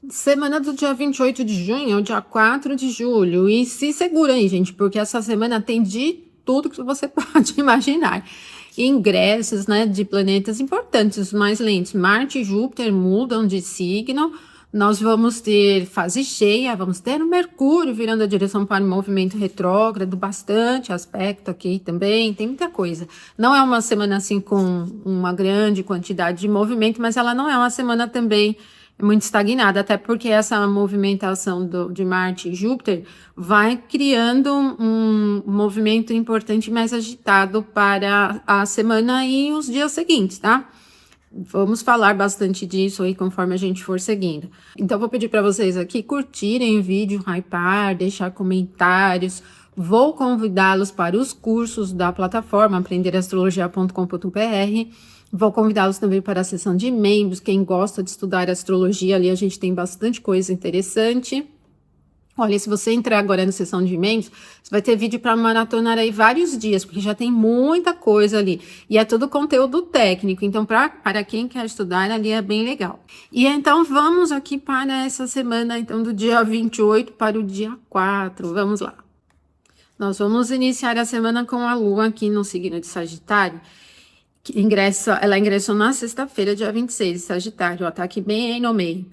Semana do dia 28 de junho ao dia 4 de julho. E se segura aí, gente, porque essa semana tem de tudo que você pode imaginar. Ingressos, né, de planetas importantes, os mais lentos. Marte e Júpiter mudam de signo. Nós vamos ter fase cheia, vamos ter o Mercúrio virando a direção para o movimento retrógrado, bastante aspecto aqui também, tem muita coisa. Não é uma semana assim com uma grande quantidade de movimento, mas ela não é uma semana também muito estagnada, até porque essa movimentação de Marte e Júpiter vai criando um movimento importante mais agitado para a semana e os dias seguintes, tá? Vamos falar bastante disso aí conforme a gente for seguindo. Então, vou pedir para vocês aqui curtirem o vídeo, hypar, deixar comentários. Vou convidá-los para os cursos da plataforma aprenderastrologia.com.br. Vou convidá-los também para a sessão de membros. Quem gosta de estudar astrologia, ali a gente tem bastante coisa interessante. Olha, se você entrar agora na sessão de membros, você vai ter vídeo para maratonar aí vários dias, porque já tem muita coisa ali. E é tudo conteúdo técnico, então para quem quer estudar ali é bem legal. E então vamos aqui para essa semana, então do dia 28 para o dia 4, vamos lá. Nós vamos iniciar a semana com a Lua aqui no signo de Sagitário, ela ingressou na sexta-feira, dia 26, Sagitário, ó, tá aqui bem aí no meio.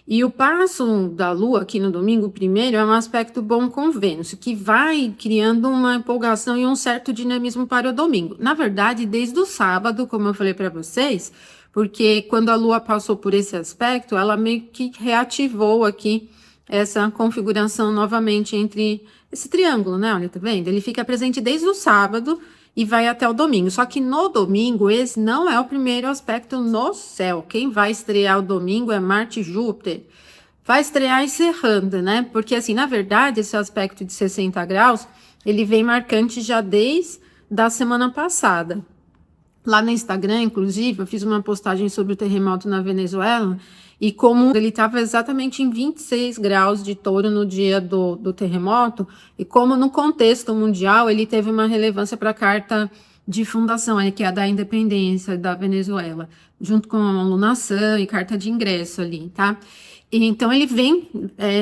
E o passo da Lua aqui no domingo primeiro é um aspecto bom com Vênus, que vai criando uma empolgação e um certo dinamismo para o domingo. Na verdade, desde o sábado, como eu falei para vocês, porque quando a Lua passou por esse aspecto, ela meio que reativou aqui essa configuração novamente entre esse triângulo, né? Olha, tá vendo? Ele fica presente desde o sábado e vai até o domingo. Só que no domingo, esse não é o primeiro aspecto no céu. Quem vai estrear o domingo é Marte e Júpiter. Vai estrear encerrando, né? Porque, assim, na verdade, esse aspecto de 60 graus, ele vem marcante já desde a semana passada. Lá no Instagram, inclusive, eu fiz uma postagem sobre o terremoto na Venezuela e como ele estava exatamente em 26 graus de Touro no dia do terremoto e como no contexto mundial ele teve uma relevância para a carta de fundação, que é a da independência da Venezuela, junto com a alunação e carta de ingresso ali, tá? E, então ele vem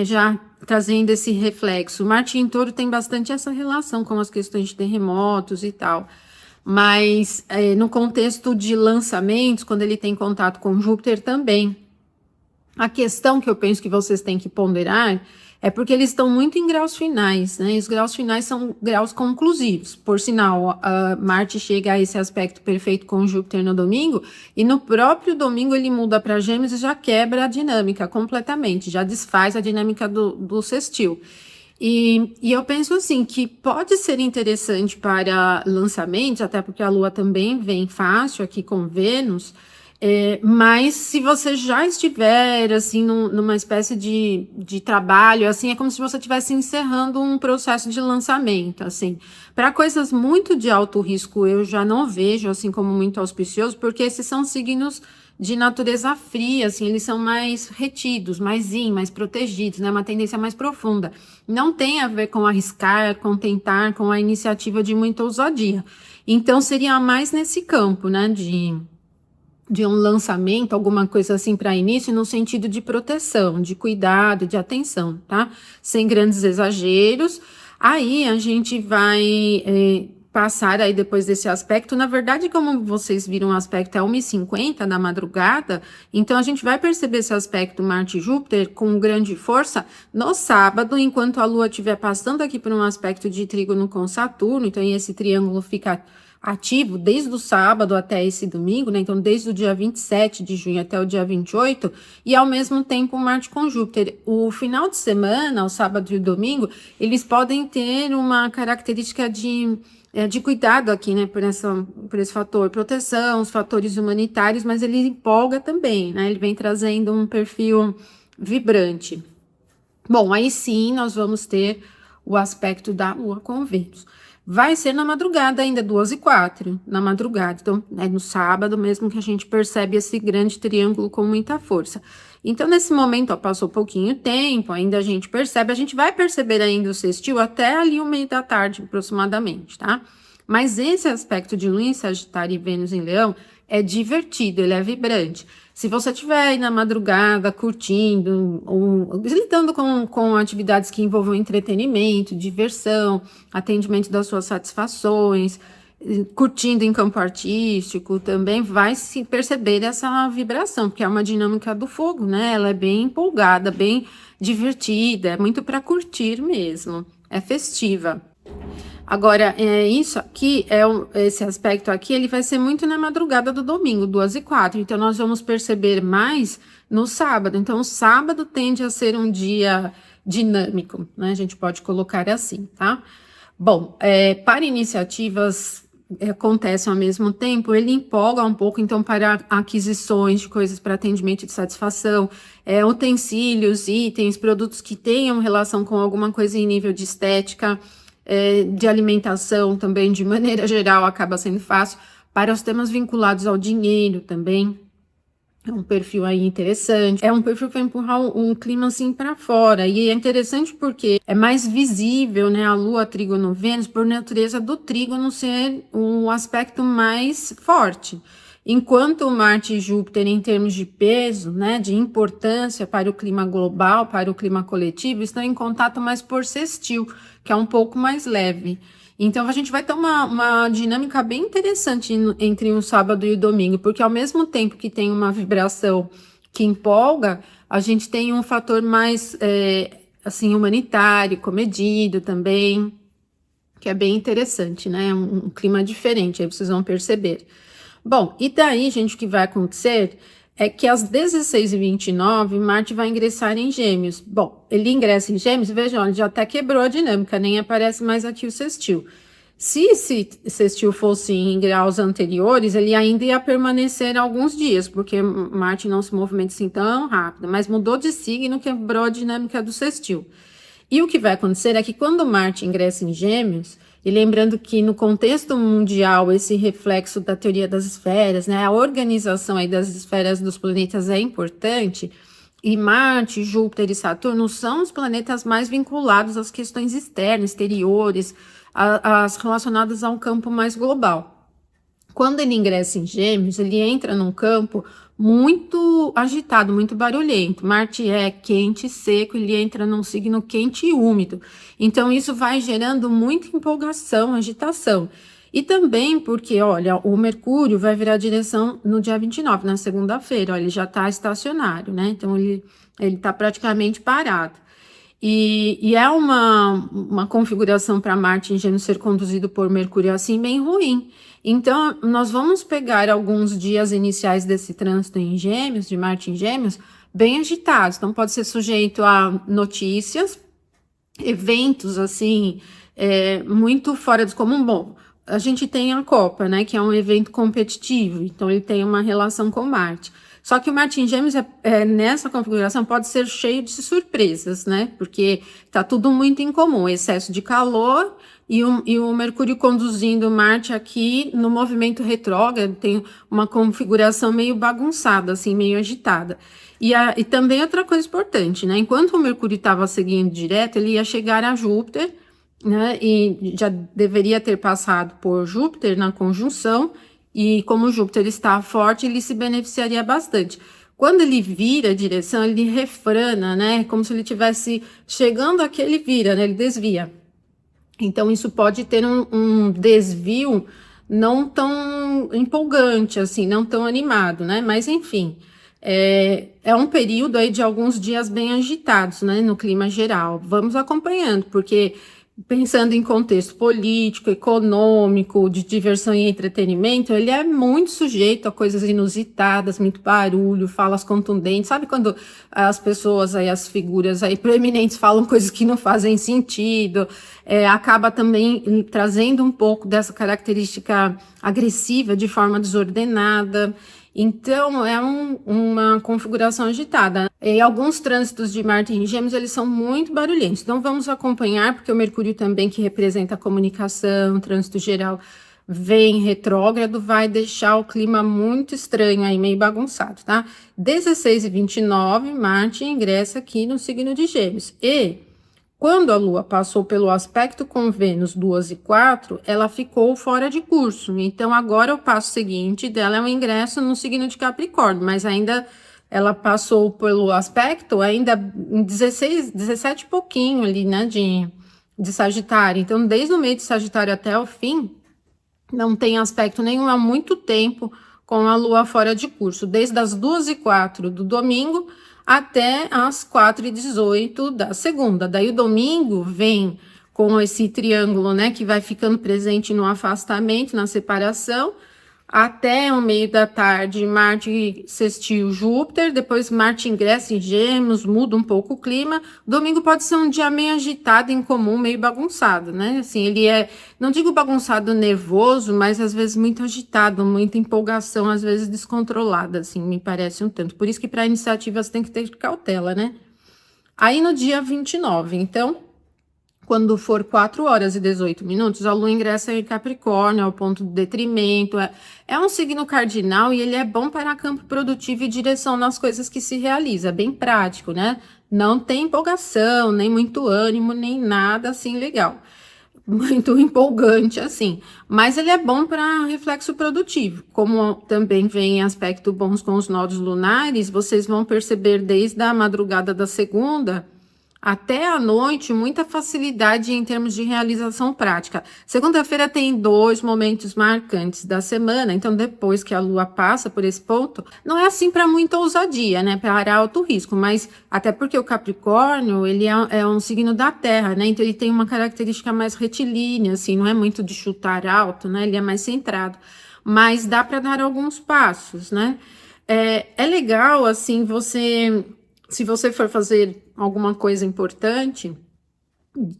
já trazendo esse reflexo. Marte em Touro tem bastante essa relação com as questões de terremotos e tal. Mas no contexto de lançamentos, quando ele tem contato com Júpiter também. A questão que eu penso que vocês têm que ponderar é porque eles estão muito em graus finais, né? E os graus finais são graus conclusivos. Por sinal, Marte chega a esse aspecto perfeito com Júpiter no domingo, e no próprio domingo ele muda para Gêmeos e já quebra a dinâmica completamente, já desfaz a dinâmica do sextil. E eu penso assim, que pode ser interessante para lançamentos, até porque a Lua também vem fácil aqui com Vênus, mas se você já estiver assim numa espécie de trabalho, assim, é como se você estivesse encerrando um processo de lançamento, assim. Para coisas muito de alto risco, eu já não vejo assim como muito auspicioso, porque esses são signos de natureza fria, assim, eles são mais retidos, mais protegidos, né? Uma tendência mais profunda. Não tem a ver com arriscar, com tentar, com a iniciativa de muita ousadia. Então, seria mais nesse campo, né? De um lançamento, alguma coisa assim para início, no sentido de proteção, de cuidado, de atenção, tá? Sem grandes exageros. Aí a gente vai passar aí depois desse aspecto. Na verdade, como vocês viram, o aspecto é 1h50 da madrugada, então a gente vai perceber esse aspecto Marte e Júpiter com grande força no sábado, enquanto a Lua estiver passando aqui por um aspecto de trígono com Saturno, então esse triângulo fica ativo desde o sábado até esse domingo, né? Então, desde o dia 27 de junho até o dia 28, e ao mesmo tempo Marte com Júpiter. O final de semana, o sábado e o domingo, eles podem ter uma característica de cuidado aqui, né? Por esse fator proteção, os fatores humanitários, mas ele empolga também, né? Ele vem trazendo um perfil vibrante. Bom, aí sim nós vamos ter o aspecto da Lua com Vênus. Vai ser na madrugada ainda, 2h04, na madrugada. Então, é no sábado mesmo que a gente percebe esse grande triângulo com muita força. Então, nesse momento, ó, passou pouquinho tempo, ainda a gente vai perceber ainda o sextil até ali o meio da tarde, aproximadamente, tá? Mas esse aspecto de Lua em Sagitário e Vênus em Leão é divertido, ele é vibrante. Se você estiver aí na madrugada curtindo, ou lidando com atividades que envolvam entretenimento, diversão, atendimento das suas satisfações, curtindo em campo artístico, também vai se perceber essa vibração, porque é uma dinâmica do fogo, né? Ela é bem empolgada, bem divertida, é muito para curtir mesmo, é festiva. Agora, isso aqui, esse aspecto aqui, ele vai ser muito na madrugada do domingo, 2h04. Então, nós vamos perceber mais no sábado. Então, o sábado tende a ser um dia dinâmico, né? A gente pode colocar assim, tá? Bom, para iniciativas acontecem ao mesmo tempo, ele empolga um pouco, então, para aquisições de coisas para atendimento de satisfação, utensílios, itens, produtos que tenham relação com alguma coisa em nível de estética, de alimentação também, de maneira geral, acaba sendo fácil. Para os temas vinculados ao dinheiro também, é um perfil aí interessante. É um perfil que vai empurrar um clima assim para fora. E é interessante porque é mais visível, né? A Lua, Trígono, Vênus, por natureza do trígono ser um aspecto mais forte. Enquanto o Marte e Júpiter, em termos de peso, né, de importância para o clima global, para o clima coletivo, estão em contato mais por sextil, que é um pouco mais leve. Então, a gente vai ter uma dinâmica bem interessante entre o sábado e o domingo, porque ao mesmo tempo que tem uma vibração que empolga, a gente tem um fator mais, assim, humanitário, comedido também, que é bem interessante, né? Um clima diferente, aí vocês vão perceber. Bom, e daí, gente, o que vai acontecer é que às 16h29, Marte vai ingressar em Gêmeos. Bom, ele ingressa em Gêmeos, vejam, ele já até quebrou a dinâmica, nem aparece mais aqui o sextil. Se esse sextil fosse em graus anteriores, ele ainda ia permanecer alguns dias, porque Marte não se movimenta assim tão rápido, mas mudou de signo, quebrou a dinâmica do sextil. E o que vai acontecer é que quando Marte ingressa em Gêmeos, e lembrando que no contexto mundial, esse reflexo da teoria das esferas, né, a organização aí das esferas dos planetas é importante, e Marte, Júpiter e Saturno são os planetas mais vinculados às questões externas, exteriores, as relacionadas a um campo mais global. Quando ele ingressa em Gêmeos, ele entra num campo muito agitado, muito barulhento. Marte é quente, seco, ele entra num signo quente e úmido. Então, isso vai gerando muita empolgação, agitação. E também porque, olha, o Mercúrio vai virar direção no dia 29, na segunda-feira. Ele já está estacionário, né? Então, ele está praticamente parado. E é uma configuração para Marte em Gêmeos ser conduzido por Mercúrio assim bem ruim. Então, nós vamos pegar alguns dias iniciais desse trânsito em Gêmeos, de Marte em Gêmeos, bem agitados. Então, pode ser sujeito a notícias, eventos, assim, muito fora do comum. Bom, a gente tem a Copa, né, que é um evento competitivo, então ele tem uma relação com Marte. Só que o Marte em Gêmeos, nessa configuração, pode ser cheio de surpresas, né? Porque tá tudo muito em comum, excesso de calor e o Mercúrio conduzindo Marte aqui no movimento retrógrado, tem uma configuração meio bagunçada, assim, meio agitada. E também outra coisa importante, né? Enquanto o Mercúrio estava seguindo direto, ele ia chegar a Júpiter, né? E já deveria ter passado por Júpiter na conjunção, e como Júpiter está forte, ele se beneficiaria bastante. Quando ele vira a direção, ele refrana, né? Como se ele estivesse chegando aqui, ele vira, né? Ele desvia. Então, isso pode ter um desvio não tão empolgante, assim, não tão animado, né? Mas, enfim, é um período aí de alguns dias bem agitados, né? No clima geral. Vamos acompanhando, porque pensando em contexto político, econômico, de diversão e entretenimento, ele é muito sujeito a coisas inusitadas, muito barulho, falas contundentes. Sabe quando as pessoas aí, as figuras aí proeminentes falam coisas que não fazem sentido? Acaba também trazendo um pouco dessa característica agressiva de forma desordenada. Então, é uma configuração agitada. E alguns trânsitos de Marte em Gêmeos, eles são muito barulhentos. Então, vamos acompanhar, porque o Mercúrio também, que representa a comunicação, trânsito geral, vem retrógrado, vai deixar o clima muito estranho aí, meio bagunçado, tá? 16h29, Marte ingressa aqui no signo de Gêmeos. E quando a Lua passou pelo aspecto com Vênus 2 e 4, ela ficou fora de curso. Então, agora o passo seguinte dela é o ingresso no signo de Capricórnio, mas ainda ela passou pelo aspecto ainda em 16, 17 e pouquinho ali, né, de Sagitário. Então, desde o meio de Sagitário até o fim, não tem aspecto nenhum há muito tempo com a Lua fora de curso, desde as 2h04 do domingo até as 4h18 da segunda. Daí o domingo vem com esse triângulo, né, que vai ficando presente no afastamento, na separação, até o meio da tarde, Marte sextil Júpiter, depois Marte ingressa em Gêmeos, muda um pouco o clima. Domingo pode ser um dia meio agitado, incomum, meio bagunçado, né? Assim, ele é, não digo bagunçado nervoso, mas às vezes muito agitado, muita empolgação, às vezes descontrolada, assim, me parece um tanto. Por isso que para iniciativas tem que ter cautela, né? Aí no dia 29, então, quando for 4h18, a Lua ingressa em Capricórnio, é o ponto de detrimento, é um signo cardinal e ele é bom para campo produtivo e direção nas coisas que se realiza, bem prático, né? Não tem empolgação, nem muito ânimo, nem nada assim legal, muito empolgante assim, mas ele é bom para reflexo produtivo, como também vem aspecto bons com os nodos lunares, vocês vão perceber desde a madrugada da segunda até à noite, muita facilidade em termos de realização prática. Segunda-feira tem 2 momentos marcantes da semana, então depois que a Lua passa por esse ponto, não é assim para muita ousadia, né? Para alto risco, mas até porque o Capricórnio, ele é um signo da Terra, né? Então ele tem uma característica mais retilínea, assim, não é muito de chutar alto, né? Ele é mais centrado, mas dá para dar alguns passos, né? É legal, assim, se você for fazer alguma coisa importante,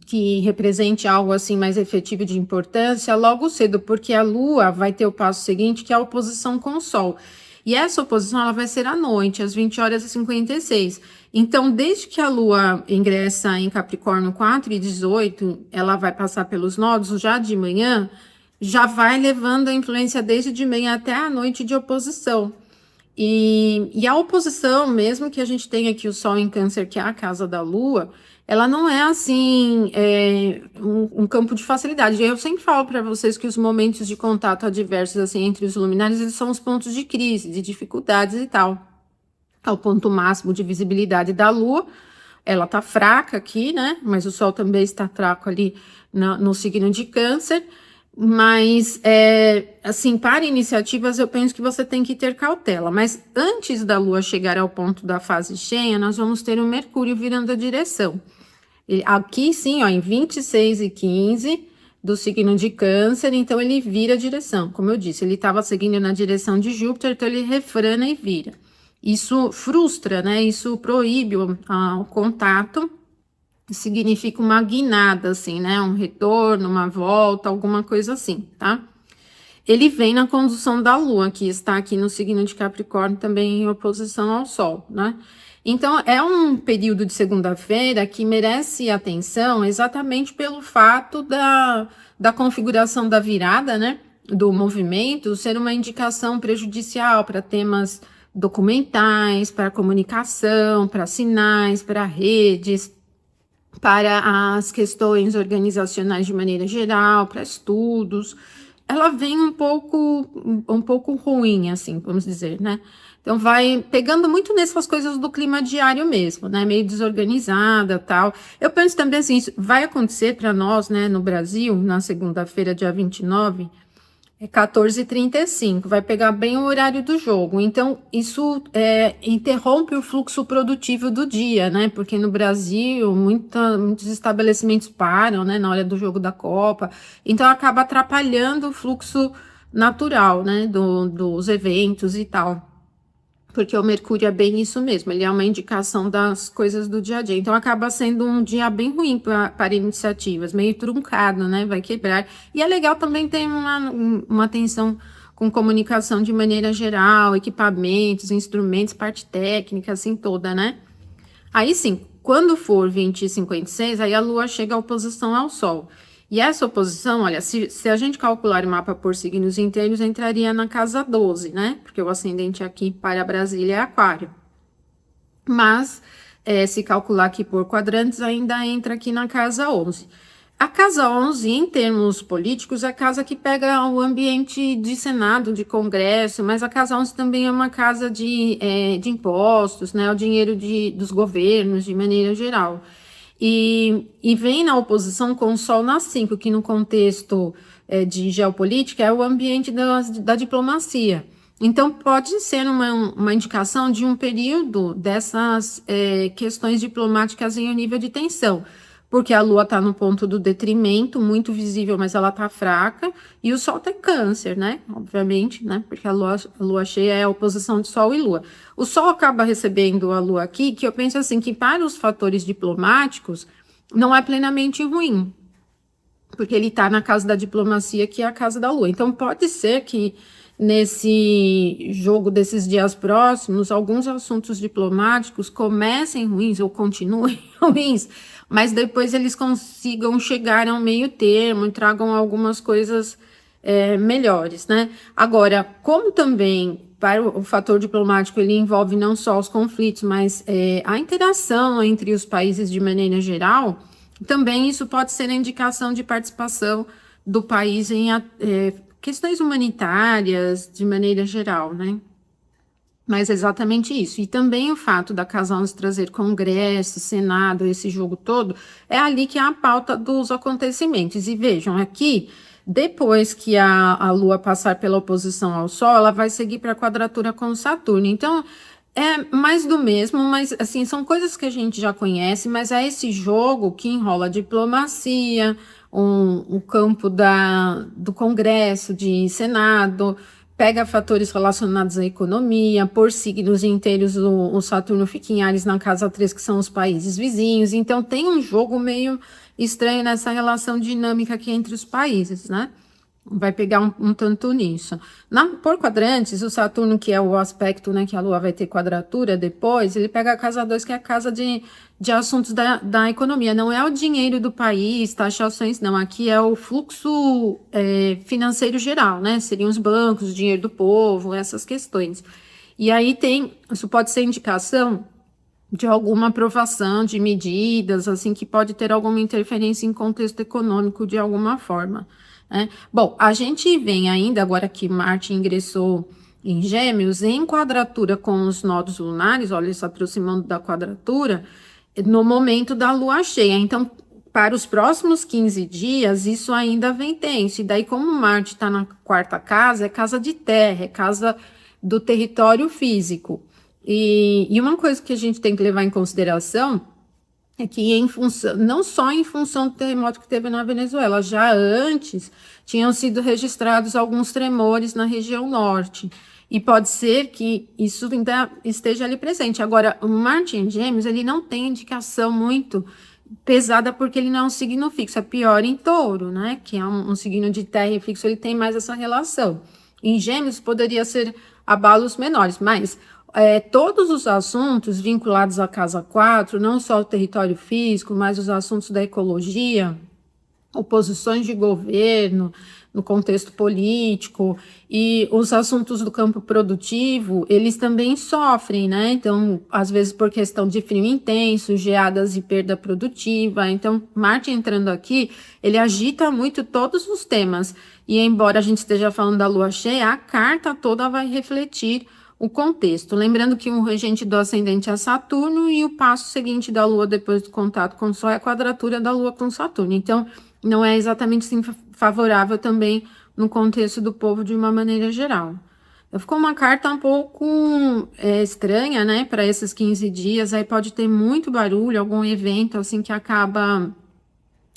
que represente algo assim mais efetivo de importância, logo cedo, porque a Lua vai ter o passo seguinte, que é a oposição com o Sol. E essa oposição ela vai ser à noite, às 20h56. Então, desde que a Lua ingressa em Capricórnio 4h18, ela vai passar pelos nodos já de manhã, já vai levando a influência desde de manhã até a noite de oposição. E a oposição, mesmo que a gente tenha aqui o Sol em Câncer, que é a casa da Lua, ela não é assim um campo de facilidade. Eu sempre falo para vocês que os momentos de contato adversos assim entre os luminares, eles são os pontos de crise, de dificuldades e tal. É o ponto máximo de visibilidade da Lua. Ela tá fraca aqui, né? Mas o Sol também está fraco ali no signo de Câncer. Mas, assim, para iniciativas, eu penso que você tem que ter cautela. Mas antes da Lua chegar ao ponto da fase cheia, nós vamos ter o Mercúrio virando a direção. Aqui, sim, ó, em 26h15 do signo de Câncer, então ele vira a direção. Como eu disse, ele estava seguindo na direção de Júpiter, então ele refrana e vira. Isso frustra, né? Isso proíbe o contato. Significa uma guinada, assim, né? Um retorno, uma volta, alguma coisa assim, tá? Ele vem na condução da Lua, que está aqui no signo de Capricórnio, também em oposição ao Sol, né? Então, é um período de segunda-feira que merece atenção exatamente pelo fato da configuração da virada, né? Do movimento ser uma indicação prejudicial para temas documentais, para comunicação, para sinais, para redes, para as questões organizacionais de maneira geral, para estudos, ela vem um pouco ruim, assim, vamos dizer, né? Então vai pegando muito nessas coisas do clima diário mesmo, né? Meio desorganizada, tal. Eu penso também assim, isso vai acontecer para nós, né, no Brasil, na segunda-feira, dia 29, 14h35, vai pegar bem o horário do jogo. Então, isso interrompe o fluxo produtivo do dia, né? Porque no Brasil, muitos estabelecimentos param, né, na hora do jogo da Copa. Então, acaba atrapalhando o fluxo natural, né, dos eventos e tal. Porque o Mercúrio é bem isso mesmo, ele é uma indicação das coisas do dia a dia. Então, acaba sendo um dia bem ruim para iniciativas, meio truncado, né? Vai quebrar. E é legal também ter uma atenção com comunicação de maneira geral, equipamentos, instrumentos, parte técnica, assim toda, né? Aí sim, quando for 20h56, aí a Lua chega à oposição ao Sol. E essa oposição, olha, se a gente calcular o mapa por signos inteiros, entraria na casa 12, né? Porque o ascendente aqui para Brasília é Aquário. Mas se calcular aqui por quadrantes, ainda entra aqui na casa 11. A casa 11, em termos políticos, é a casa que pega o ambiente de Senado, de Congresso, mas a casa 11 também é uma casa de impostos, né, o dinheiro dos governos, de maneira geral. E vem na oposição com o Sol na 5, que no contexto de geopolítica é o ambiente da diplomacia. Então, pode ser uma indicação de um período dessas questões diplomáticas em um nível de tensão, porque a Lua está no ponto do detrimento, muito visível, mas ela está fraca, e o Sol tem Câncer, né? Obviamente, né? Porque a lua cheia é a oposição de Sol e Lua. O Sol acaba recebendo a Lua aqui, que eu penso assim, que para os fatores diplomáticos não é plenamente ruim, porque ele está na casa da diplomacia, que é a casa da Lua. Então, pode ser que nesse jogo desses dias próximos, alguns assuntos diplomáticos comecem ruins ou continuem ruins, mas depois eles consigam chegar ao meio termo e tragam algumas coisas melhores, né? Agora, como também para o fator diplomático ele envolve não só os conflitos, mas a interação entre os países de maneira geral, também isso pode ser a indicação de participação do país em questões humanitárias de maneira geral, né? Mas é exatamente isso. E também o fato da Casa 11 trazer Congresso, Senado, esse jogo todo, é ali que é a pauta dos acontecimentos. E vejam, aqui, depois que a Lua passar pela oposição ao Sol, ela vai seguir para a quadratura com Saturno. Então, é mais do mesmo, mas assim, são coisas que a gente já conhece, mas é esse jogo que enrola a diplomacia, um campo do Congresso, de Senado, pega fatores relacionados à economia, por signos inteiros, o Saturno fica em Áries na casa 3, que são os países vizinhos, então tem um jogo meio estranho nessa relação dinâmica aqui entre os países, né? Vai pegar um tanto nisso. Por quadrantes, o Saturno, que é o aspecto, né, que a Lua vai ter quadratura depois, ele pega a casa 2, que é a casa de assuntos da economia. Não é o dinheiro do país, taxações, não. Aqui é o fluxo financeiro geral, né? Seriam os bancos, o dinheiro do povo, essas questões. E aí isso pode ser indicação de alguma aprovação de medidas, assim, que pode ter alguma interferência em contexto econômico de alguma forma. Bom, a gente vem ainda, agora que Marte ingressou em Gêmeos, em quadratura com os nodos lunares, olha, se aproximando da quadratura, no momento da Lua cheia. Então, para os próximos 15 dias, isso ainda vem tenso. E daí, como Marte está na 4ª casa, é casa de terra, é casa do território físico. E uma coisa que a gente tem que levar em consideração é que não só em função do terremoto que teve na Venezuela, já antes tinham sido registrados alguns tremores na região norte. E pode ser que isso ainda esteja ali presente. Agora, o Marte em Gêmeos, ele não tem indicação muito pesada, porque ele não é um signo fixo. É pior em Touro, né? Que é um signo de terra e fixo, ele tem mais essa relação. Em Gêmeos, poderia ser abalos menores, mas todos os assuntos vinculados à casa 4, não só o território físico, mas os assuntos da ecologia, oposições de governo, no contexto político, e os assuntos do campo produtivo, eles também sofrem, né? Então, às vezes por questão de frio intenso, geadas e perda produtiva. Então, Marte entrando aqui, ele agita muito todos os temas. E embora a gente esteja falando da Lua cheia, a carta toda vai refletir o contexto. Lembrando que o regente do ascendente é Saturno e o passo seguinte da Lua depois do contato com o Sol é a quadratura da Lua com Saturno. Então, não é exatamente assim favorável também no contexto do povo de uma maneira geral. Ficou uma carta um pouco estranha, né, para esses 15 dias. Aí pode ter muito barulho, algum evento assim que acaba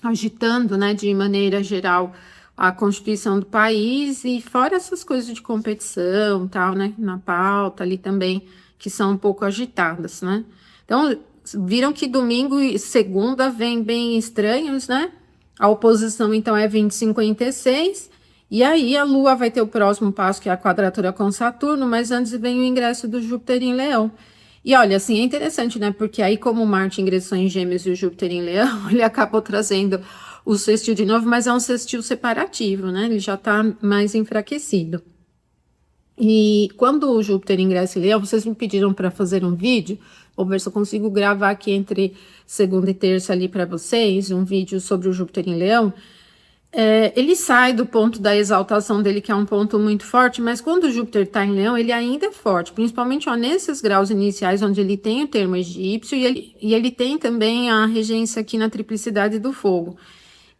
agitando, né, de maneira geral a constituição do país, e fora essas coisas de competição, tal, né, na pauta ali também, que são um pouco agitadas, né. Então, viram que domingo e segunda vem bem estranhos, né, a oposição então é 20,56, e aí a Lua vai ter o próximo passo, que é a quadratura com Saturno, mas antes vem o ingresso do Júpiter em Leão. E olha, assim, é interessante, né, porque aí como Marte ingressou em Gêmeos e o Júpiter em Leão, ele acabou trazendo o sextil de novo, mas é um sextil separativo, né? Ele já tá mais enfraquecido. E quando o Júpiter ingressa em Leão, vocês me pediram para fazer um vídeo Vou ver se eu consigo gravar aqui entre segunda e terça ali para vocês, um vídeo sobre o Júpiter em Leão. Ele sai do ponto da exaltação dele, que é um ponto muito forte, mas quando o Júpiter está em Leão, ele ainda é forte, principalmente nesses graus iniciais, onde ele tem o termo egípcio e ele tem também a regência aqui na triplicidade do fogo,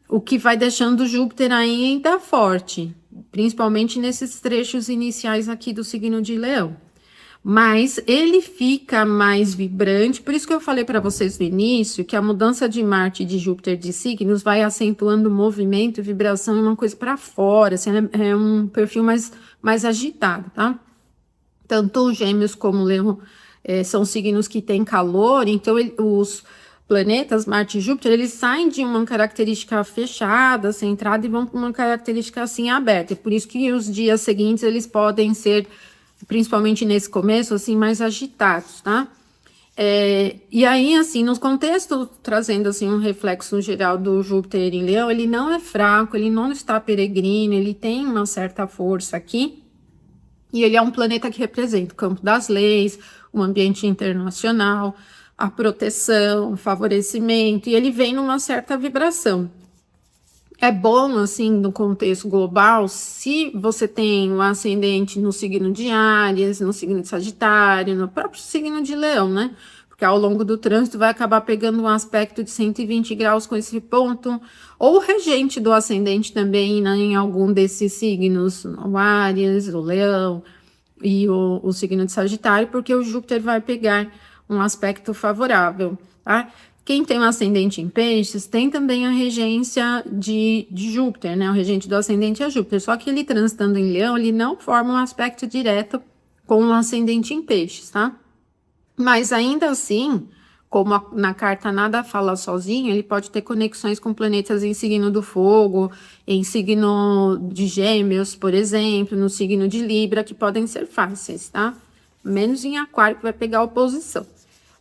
o que vai deixando o Júpiter ainda forte, principalmente nesses trechos iniciais aqui do signo de Leão. Mas ele fica mais vibrante, por isso que eu falei para vocês no início que a mudança de Marte e de Júpiter de signos vai acentuando movimento e vibração e uma coisa para fora, assim, é um perfil mais agitado, tá? Tanto os Gêmeos como o Leão são signos que têm calor, então os planetas, Marte e Júpiter, eles saem de uma característica fechada, centrada, e vão para uma característica assim aberta. Por isso que os dias seguintes eles podem ser, principalmente nesse começo, assim, mais agitados, tá? E aí, assim, nos contextos, trazendo, assim, um reflexo geral do Júpiter em Leão, ele não é fraco, ele não está peregrino, ele tem uma certa força aqui, e ele é um planeta que representa o campo das leis, o ambiente internacional, a proteção, o favorecimento, e ele vem numa certa vibração. É bom, assim, no contexto global, se você tem um ascendente no signo de Áries, no signo de Sagitário, no próprio signo de Leão, né? Porque ao longo do trânsito vai acabar pegando um aspecto de 120 graus com esse ponto, ou o regente do ascendente também, né, em algum desses signos, o Áries, o Leão e o signo de Sagitário, porque o Júpiter vai pegar um aspecto favorável, tá? Quem tem um ascendente em peixes tem também a regência de Júpiter, né? O regente do ascendente é Júpiter, só que ele transitando em Leão, ele não forma um aspecto direto com o ascendente em peixes, tá? Mas ainda assim, como na carta nada fala sozinho, ele pode ter conexões com planetas em signo do fogo, em signo de Gêmeos, por exemplo, no signo de Libra, que podem ser fáceis, tá? Menos em Aquário, que vai pegar oposição.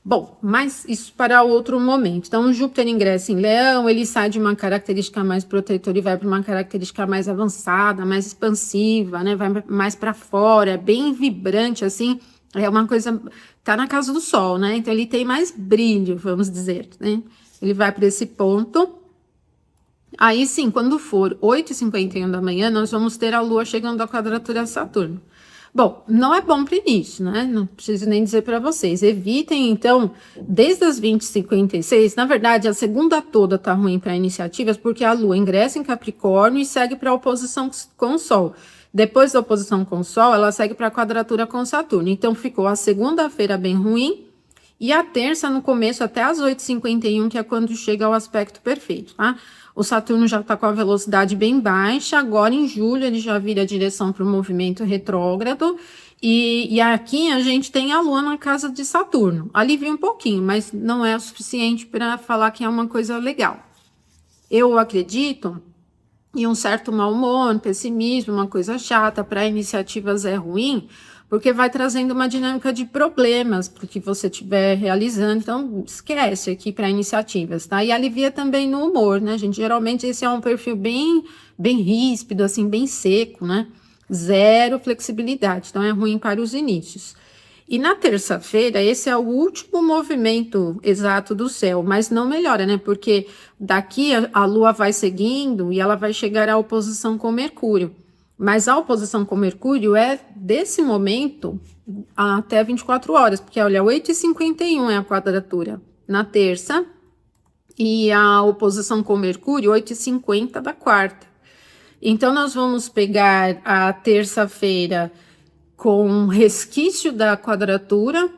Bom, mas isso para outro momento. Então, o Júpiter ingressa em Leão, ele sai de uma característica mais protetora e vai para uma característica mais avançada, mais expansiva, né? Vai mais para fora, é bem vibrante, assim. É uma coisa, tá na casa do Sol, né? Então, ele tem mais brilho, vamos dizer, né? Ele vai para esse ponto. Aí, sim, quando for 8h51 da manhã, nós vamos ter a Lua chegando à quadratura Saturno. Bom, não é bom para início, né? Não preciso nem dizer para vocês. Evitem, então, desde as 20h56, na verdade, a segunda toda tá ruim para iniciativas, porque a Lua ingressa em Capricórnio e segue para a oposição com o Sol. Depois da oposição com o Sol, ela segue para a quadratura com Saturno. Então, ficou a segunda-feira bem ruim e a terça no começo até as 8h51, que é quando chega ao aspecto perfeito, tá? O Saturno já está com a velocidade bem baixa, agora em julho ele já vira a direção para o movimento retrógrado, e aqui a gente tem a Lua na casa de Saturno. Alivia um pouquinho, mas não é o suficiente para falar que é uma coisa legal. Eu acredito em um certo mau humor, um pessimismo, uma coisa chata, para iniciativas é ruim, porque vai trazendo uma dinâmica de problemas para o que você estiver realizando, então esquece aqui para iniciativas, tá? E alivia também no humor, né, gente? Geralmente esse é um perfil bem ríspido, assim, bem seco, né? Zero flexibilidade, então é ruim para os inícios. E na terça-feira, esse é o último movimento exato do céu, mas não melhora, né? Porque daqui a Lua vai seguindo e ela vai chegar à oposição com Mercúrio. Mas a oposição com Mercúrio é desse momento até 24 horas, porque olha, 8h51 é a quadratura na terça, e a oposição com Mercúrio, 8h50 da quarta. Então, nós vamos pegar a terça-feira com um resquício da quadratura,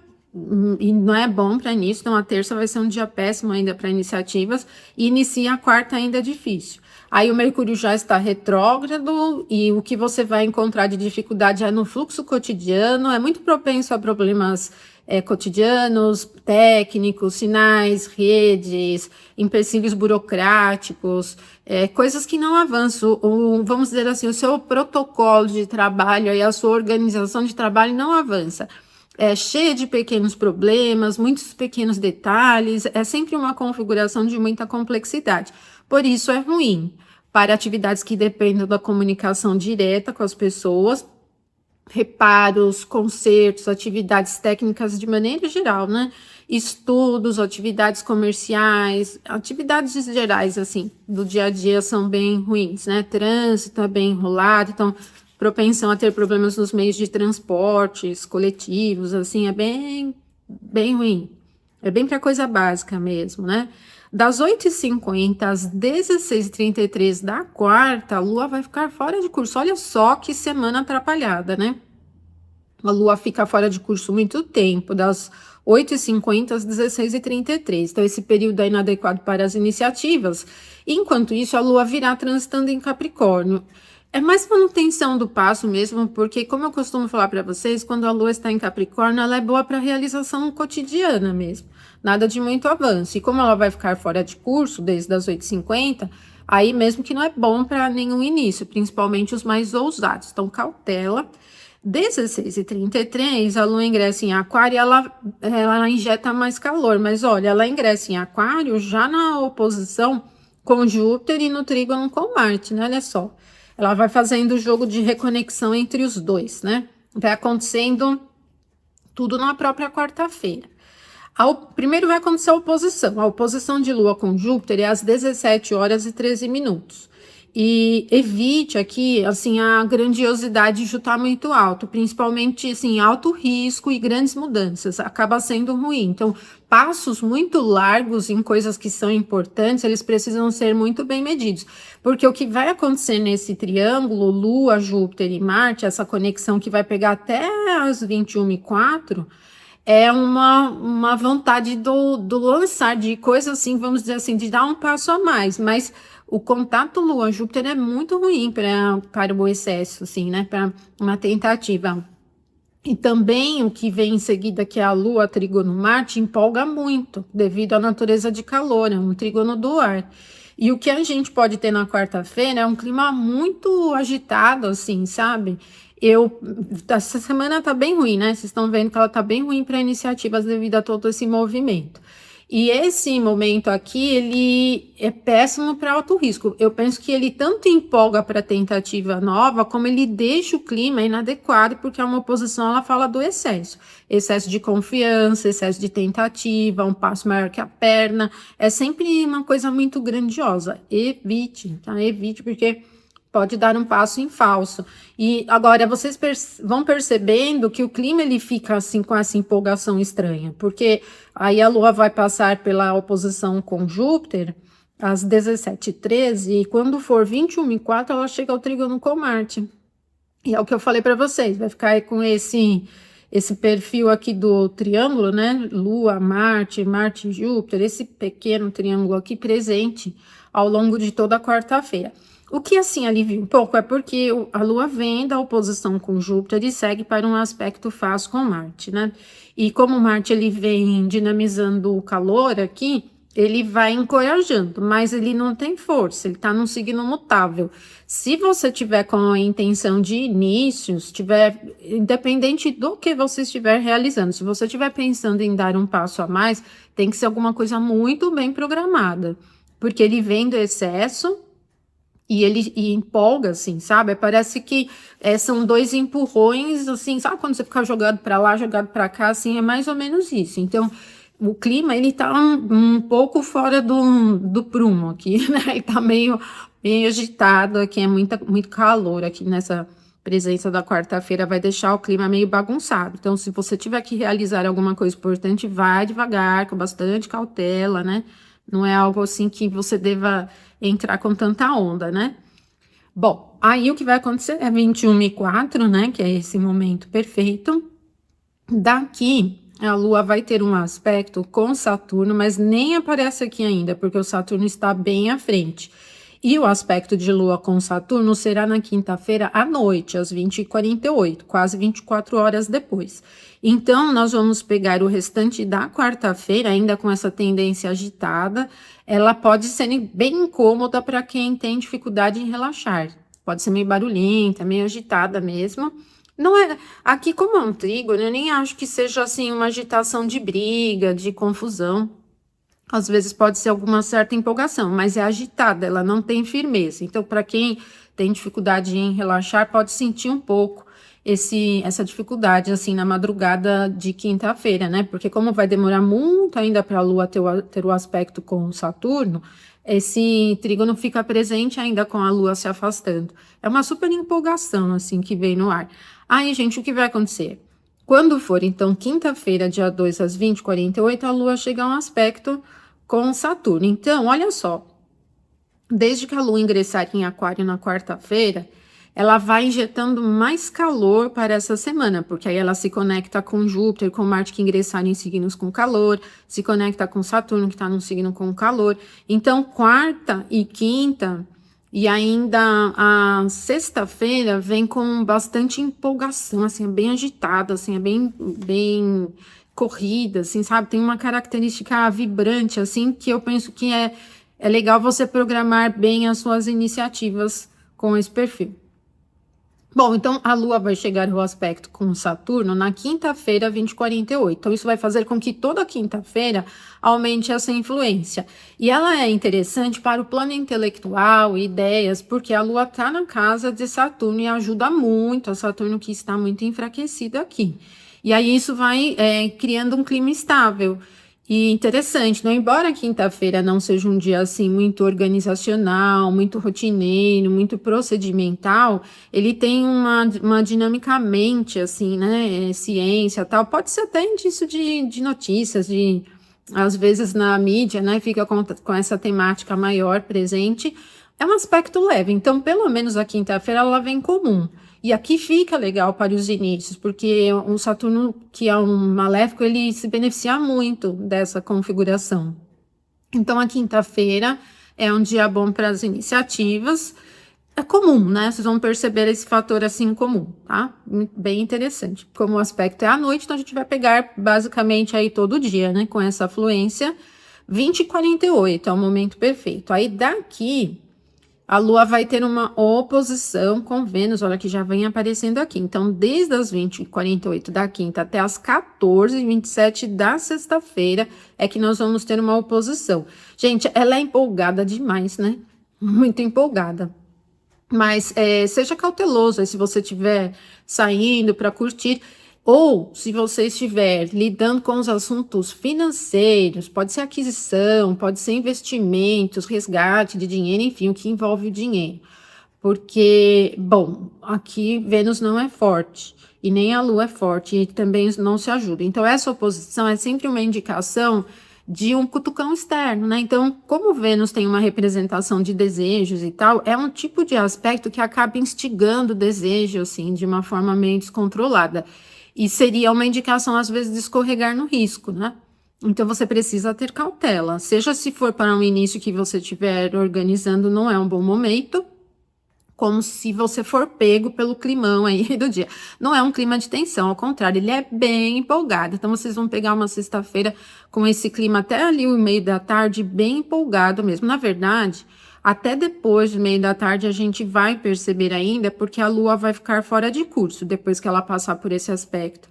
e não é bom para início, então a terça vai ser um dia péssimo ainda para iniciativas, e inicia a quarta ainda difícil. Aí o Mercúrio já está retrógrado, e o que você vai encontrar de dificuldade é no fluxo cotidiano, é muito propenso a problemas cotidianos, técnicos, sinais, redes, empecilhos burocráticos, coisas que não avançam, ou vamos dizer assim, o seu protocolo de trabalho e a sua organização de trabalho não avança. É cheia de pequenos problemas, muitos pequenos detalhes, é sempre uma configuração de muita complexidade. Por isso é ruim para atividades que dependem da comunicação direta com as pessoas, reparos, consertos, atividades técnicas de maneira geral, né? Estudos, atividades comerciais, atividades gerais, assim, do dia a dia são bem ruins, né? Trânsito é bem enrolado, então, propensão a ter problemas nos meios de transportes coletivos, assim, é bem ruim. É bem para coisa básica mesmo, né? Das 8h50 às 16h33 da quarta, a Lua vai ficar fora de curso. Olha só que semana atrapalhada, né? A Lua fica fora de curso muito tempo, das 8h50 às 16h33. Então, esse período é inadequado para as iniciativas. Enquanto isso, a Lua virá transitando em Capricórnio. É mais manutenção do passo mesmo, porque, como eu costumo falar para vocês, quando a Lua está em Capricórnio, ela é boa para realização cotidiana mesmo. Nada de muito avanço. E como ela vai ficar fora de curso desde as 8h50, aí mesmo que não é bom para nenhum início, principalmente os mais ousados. Então, cautela. 16h33, a Lua ingressa em Aquário e ela injeta mais calor. Mas olha, ela ingressa em Aquário já na oposição com Júpiter e no trígono com Marte, né? Olha só. Ela vai fazendo o jogo de reconexão entre os dois, né? Vai acontecendo tudo na própria quarta-feira. Primeiro vai acontecer a oposição. A oposição de Lua com Júpiter é às 17h13. E evite aqui, assim, a grandiosidade de estar muito alto, principalmente, assim, alto risco e grandes mudanças, acaba sendo ruim. Então, passos muito largos em coisas que são importantes, eles precisam ser muito bem medidos, porque o que vai acontecer nesse triângulo, Lua, Júpiter e Marte, essa conexão que vai pegar até as 21h04, é uma vontade do lançar de coisas assim, vamos dizer assim, de dar um passo a mais, mas o contato Lua-Júpiter é muito ruim para o excesso, assim, né, para uma tentativa. E também o que vem em seguida, que é a Lua, trígono Marte, empolga muito, devido à natureza de calor, é um trígono do ar. E o que a gente pode ter na quarta-feira é um clima muito agitado, assim, sabe? Essa semana tá bem ruim, né? Vocês estão vendo que ela tá bem ruim para iniciativas devido a todo esse movimento. E esse momento aqui, ele é péssimo para alto risco. Eu penso que ele tanto empolga para tentativa nova, como ele deixa o clima inadequado, porque é uma oposição, ela fala do excesso. Excesso de confiança, excesso de tentativa, um passo maior que a perna. É sempre uma coisa muito grandiosa. Evite, tá? Evite, porque pode dar um passo em falso. E agora vocês vão percebendo que o clima ele fica assim com essa empolgação estranha, porque aí a Lua vai passar pela oposição com Júpiter às 17h13 e quando for 21h04 ela chega ao trígono com Marte. E é o que eu falei para vocês, vai ficar aí com esse perfil aqui do triângulo, né? Lua, Marte, Marte e Júpiter, esse pequeno triângulo aqui presente ao longo de toda a quarta-feira. O que assim alivia um pouco é porque a Lua vem da oposição com Júpiter e segue para um aspecto fácil com Marte, né? E como Marte ele vem dinamizando o calor aqui, ele vai encorajando, mas ele não tem força, ele está num signo mutável. Se você tiver com a intenção de inícios, tiver, independente do que você estiver realizando, se você estiver pensando em dar um passo a mais, tem que ser alguma coisa muito bem programada, porque ele vem do excesso. E ele empolga, assim, sabe? Parece que são dois empurrões, assim, sabe quando você fica jogado para lá, jogado para cá, assim, é mais ou menos isso. Então, o clima, ele tá um pouco fora do prumo aqui, né? Ele tá meio agitado aqui, é muito calor aqui nessa presença da quarta-feira, vai deixar o clima meio bagunçado. Então, se você tiver que realizar alguma coisa importante, vai devagar, com bastante cautela, né? Não é algo assim que você deva entrar com tanta onda, né? Bom, aí o que vai acontecer é 21h04, né? Que é esse momento perfeito. Daqui, a Lua vai ter um aspecto com Saturno, mas nem aparece aqui ainda, porque o Saturno está bem à frente. E o aspecto de Lua com Saturno será na quinta-feira à noite, às 20h48, quase 24 horas depois. Então, nós vamos pegar o restante da quarta-feira, ainda com essa tendência agitada. Ela pode ser bem incômoda para quem tem dificuldade em relaxar. Pode ser meio barulhenta, meio agitada mesmo. Não é, aqui como é um trígono, eu nem acho que seja assim uma agitação de briga, de confusão. Às vezes pode ser alguma certa empolgação, mas é agitada, ela não tem firmeza. Então, para quem tem dificuldade em relaxar, pode sentir um pouco essa dificuldade, assim, na madrugada de quinta-feira, né? Porque como vai demorar muito ainda para a Lua ter o aspecto com Saturno, esse trígono fica presente ainda com a Lua se afastando. É uma super empolgação, assim, que vem no ar. Aí, gente, o que vai acontecer? Quando for, então, quinta-feira, dia 2 às 20h48, a Lua chega a um aspecto com Saturno. Então, olha só, desde que a Lua ingressar em Aquário na quarta-feira, ela vai injetando mais calor para essa semana, porque aí ela se conecta com Júpiter, com Marte que ingressaram em signos com calor, se conecta com Saturno que está num signo com calor. Então, quarta e quinta, e ainda a sexta-feira vem com bastante empolgação, assim, é bem agitada, assim, é bem corrida, assim, sabe? Tem uma característica vibrante, assim, que eu penso que é legal você programar bem as suas iniciativas com esse perfil. Bom, então a Lua vai chegar ao aspecto com Saturno na quinta-feira, 20h48. Então, isso vai fazer com que toda quinta-feira aumente essa influência. E ela é interessante para o plano intelectual, ideias, porque a Lua está na casa de Saturno e ajuda muito a Saturno, que está muito enfraquecido aqui. E aí isso vai criando um clima estável. E interessante, não? Embora quinta-feira não seja um dia assim muito organizacional, muito rotineiro, muito procedimental, ele tem uma dinamicamente assim, né? Ciência tal. Pode ser até indício de notícias, às vezes na mídia, né? Fica com essa temática maior presente. É um aspecto leve, então pelo menos a quinta-feira ela vem comum. E aqui fica legal para os inícios, porque um Saturno, que é um maléfico, ele se beneficia muito dessa configuração. Então, a quinta-feira é um dia bom para as iniciativas. É comum, né? Vocês vão perceber esse fator assim comum, tá? Bem interessante. Como o aspecto é à noite, então a gente vai pegar basicamente aí todo dia, né? Com essa fluência. 20h48 é o momento perfeito. Aí daqui a Lua vai ter uma oposição com Vênus, olha que já vem aparecendo aqui. Então, desde as 20h48 da quinta até as 14h27 da sexta-feira, é que nós vamos ter uma oposição. Gente, ela é empolgada demais, né? Muito empolgada. Mas seja cauteloso aí se você estiver saindo para curtir. Ou, se você estiver lidando com os assuntos financeiros, pode ser aquisição, pode ser investimentos, resgate de dinheiro, enfim, o que envolve o dinheiro. Porque, bom, aqui Vênus não é forte, e nem a Lua é forte, e também não se ajuda. Então, essa oposição é sempre uma indicação de um cutucão externo, né? Então, como Vênus tem uma representação de desejos e tal, é um tipo de aspecto que acaba instigando o desejo, assim, de uma forma meio descontrolada. E seria uma indicação, às vezes, de escorregar no risco, né? Então, você precisa ter cautela. Seja se for para um início que você estiver organizando, não é um bom momento, como se você for pego pelo climão aí do dia. Não é um clima de tensão, ao contrário, ele é bem empolgado. Então, vocês vão pegar uma sexta-feira com esse clima até ali o meio da tarde, bem empolgado mesmo. Na verdade, até depois do meio da tarde a gente vai perceber ainda, porque a Lua vai ficar fora de curso, depois que ela passar por esse aspecto.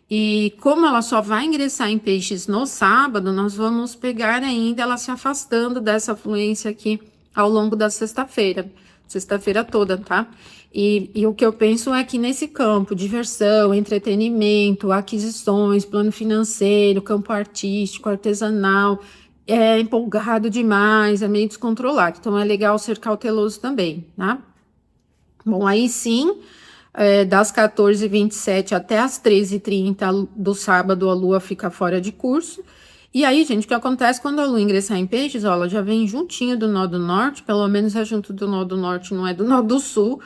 E como ela só vai ingressar em Peixes no sábado, nós vamos pegar ainda ela se afastando dessa fluência aqui ao longo da sexta-feira toda, tá? E o que eu penso é que nesse campo, diversão, entretenimento, aquisições, plano financeiro, campo artístico, artesanal, é empolgado demais, é meio descontrolado. Então, é legal ser cauteloso também, tá? Bom, aí sim, das 14h27 até as 13h30 do sábado, a Lua fica fora de curso. E aí, gente, o que acontece quando a Lua ingressar em Peixes? Ó, ela já vem juntinho do nó do norte, pelo menos é junto do nó do norte, não é do nó do sul,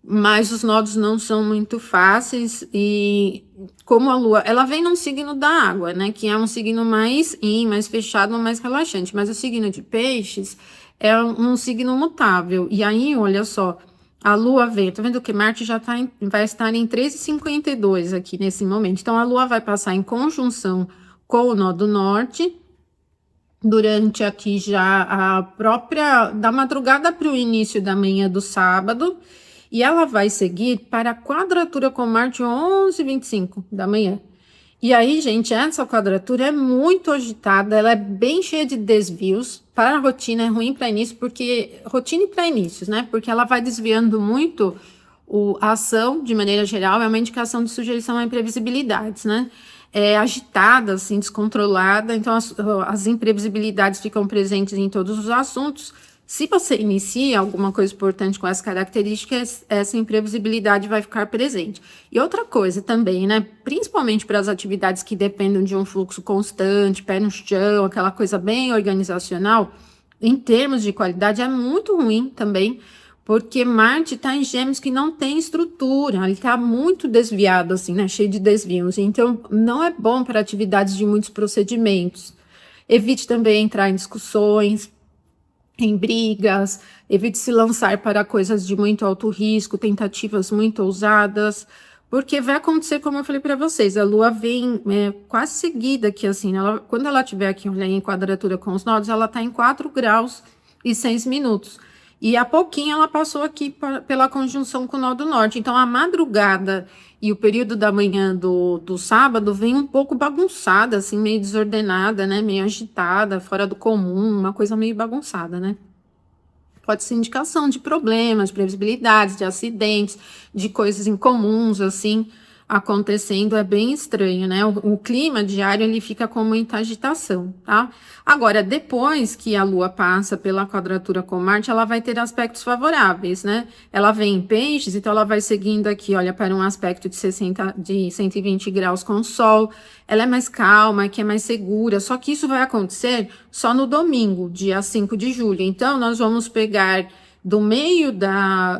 mas os nodos não são muito fáceis. E como a Lua, ela vem num signo da água, né? Que é um signo mais mais fechado, mais relaxante. Mas o signo de Peixes é um signo mutável. E aí, olha só. A Lua vem, tá vendo que Marte já vai estar em 13h52 aqui nesse momento. Então, a Lua vai passar em conjunção com o nó do norte, durante aqui já da madrugada para o início da manhã do sábado, e ela vai seguir para a quadratura com Marte 11h25 da manhã. E aí, gente, essa quadratura é muito agitada, ela é bem cheia de desvios. Para a rotina é ruim para início, porque rotina e para inícios, né? Porque ela vai desviando muito A ação, de maneira geral, é uma indicação de sujeição a imprevisibilidades, né? É agitada, assim, descontrolada, então as imprevisibilidades ficam presentes em todos os assuntos. Se você inicia alguma coisa importante com essa característica, essa imprevisibilidade vai ficar presente. E outra coisa também, né? Principalmente para as atividades que dependem de um fluxo constante, pé no chão, aquela coisa bem organizacional, em termos de qualidade, é muito ruim também, porque Marte está em Gêmeos que não tem estrutura, ele está muito desviado, assim, né? Cheio de desvios. Então, não é bom para atividades de muitos procedimentos. Evite também entrar em discussões, em brigas, evite se lançar para coisas de muito alto risco, tentativas muito ousadas, porque vai acontecer, como eu falei para vocês, a Lua vem quase seguida aqui, assim, quando ela estiver aqui, olha, em quadratura com os nodos, ela está em 4 graus e 6 minutos. E há pouquinho ela passou aqui pela conjunção com o nó do norte. Então, a madrugada e o período da manhã do sábado vem um pouco bagunçada, assim, meio desordenada, né? Meio agitada, fora do comum, uma coisa meio bagunçada, né? Pode ser indicação de problemas, de previsibilidades, de acidentes, de coisas incomuns, assim, acontecendo. É bem estranho, né? O clima diário, ele fica com muita agitação, tá? Agora, depois que a Lua passa pela quadratura com Marte, ela vai ter aspectos favoráveis, né? Ela vem em Peixes, então ela vai seguindo aqui, olha, para um aspecto de 120 graus com o Sol. Ela é mais calma, que é mais segura, só que isso vai acontecer só no domingo, dia 5 de julho. Então, nós vamos pegar do meio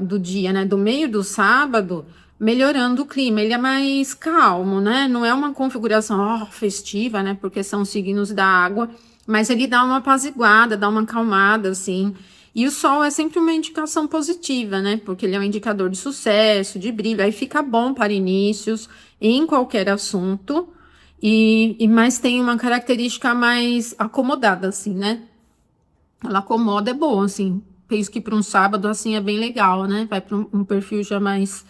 do dia, né? Do meio do sábado, melhorando o clima. Ele é mais calmo, né? Não é uma configuração festiva, né? Porque são signos da água, mas ele dá uma apaziguada, dá uma acalmada, assim. E o Sol é sempre uma indicação positiva, né? Porque ele é um indicador de sucesso, de brilho. Aí fica bom para inícios em qualquer assunto. Mas tem uma característica mais acomodada, assim, né? Ela acomoda, é bom, assim. Penso que para um sábado, assim, é bem legal, né? Vai para um perfil já mais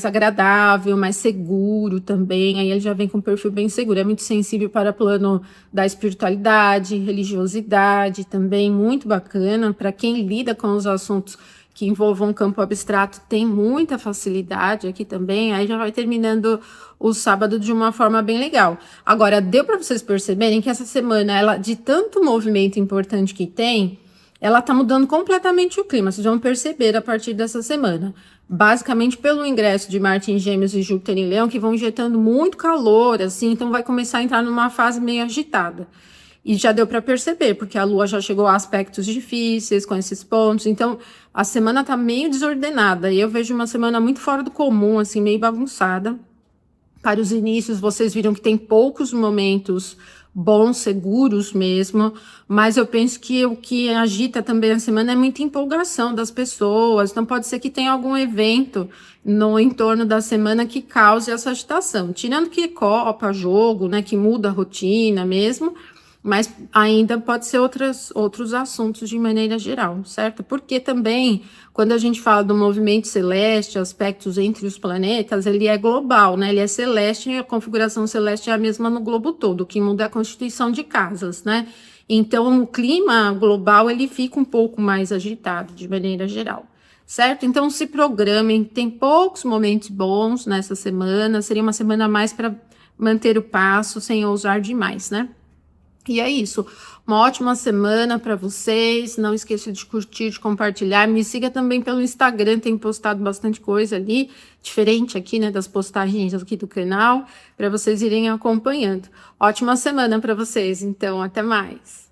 agradável, mais seguro também. Aí ele já vem com um perfil bem seguro. É muito sensível para o plano da espiritualidade, religiosidade também, muito bacana. Para quem lida com os assuntos que envolvam um campo abstrato, tem muita facilidade aqui também. Aí já vai terminando o sábado de uma forma bem legal. Agora, deu para vocês perceberem que essa semana, ela, de tanto movimento importante que tem, ela tá mudando completamente o clima. Vocês vão perceber a partir dessa semana. Basicamente pelo ingresso de Marte em Gêmeos e Júpiter em Leão, que vão injetando muito calor, assim, então vai começar a entrar numa fase meio agitada. E já deu para perceber, porque a Lua já chegou a aspectos difíceis com esses pontos, então a semana tá meio desordenada. E eu vejo uma semana muito fora do comum, assim, meio bagunçada. Para os inícios, vocês viram que tem poucos momentos bons, seguros mesmo, mas eu penso que o que agita também a semana é muita empolgação das pessoas, então pode ser que tenha algum evento no entorno da semana que cause essa agitação, tirando que Copa, jogo, né, que muda a rotina mesmo, mas ainda pode ser outros assuntos de maneira geral, certo? Porque também, quando a gente fala do movimento celeste, aspectos entre os planetas, ele é global, né? Ele é celeste e a configuração celeste é a mesma no globo todo, o que muda é a constituição de casas, né? Então, o clima global, ele fica um pouco mais agitado, de maneira geral, certo? Então, se programem, tem poucos momentos bons nessa semana, seria uma semana mais para manter o passo, sem ousar demais, né? E é isso. Uma ótima semana para vocês. Não esqueça de curtir, de compartilhar. Me siga também pelo Instagram, tem postado bastante coisa ali, diferente aqui, né, das postagens aqui do canal, para vocês irem acompanhando. Ótima semana para vocês, então, até mais.